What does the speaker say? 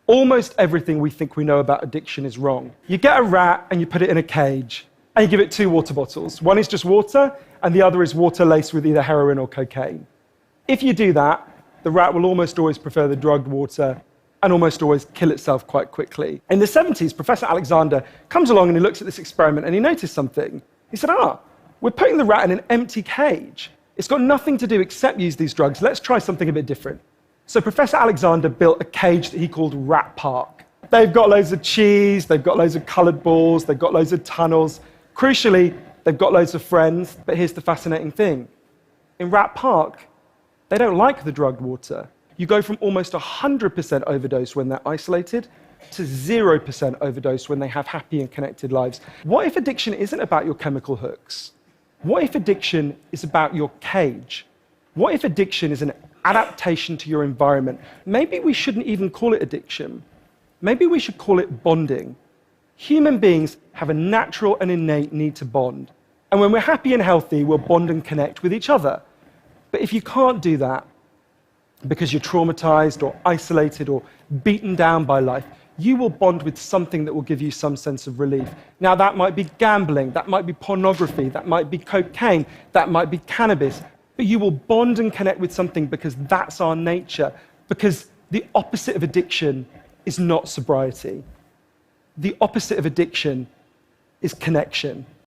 Almost everything we think we know about addiction is wrong. You get a rat and you put it in a cage, and you give it 2 water bottles. One is just water, and the other is water laced with either heroin or cocaine. If you do that, the rat will almost always prefer the drugged water and almost always kill itself quite quickly. In the 70s, Professor Alexander comes along and he looks at this experiment and he noticed something. He said, we're putting the rat in an empty cage. It's got nothing to do except use these drugs. Let's try something a bit different. So Professor Alexander built a cage that he called Rat Park. They've got loads of cheese, they've got loads of coloured balls, they've got loads of tunnels. Crucially, they've got loads of friends. But here's the fascinating thing. In Rat Park, they don't like the drugged water. You go from almost 100% overdose when they're isolated to 0% overdose when they have happy and connected lives. What if addiction isn't about your chemical hooks? What if addiction is about your cage? What if addiction is an adaptation to your environment? Maybe we shouldn't even call it addiction. Maybe we should call it bonding. Human beings have a natural and innate need to bond. And when we're happy and healthy, we'll bond and connect with each other. But if you can't do that because you're traumatized or isolated or beaten down by life, you will bond with something that will give you some sense of relief. Now, that might be gambling, that might be pornography, that might be cocaine, that might be cannabis, but you will bond and connect with something because that's our nature, because the opposite of addiction is not sobriety. The opposite of addiction is connection.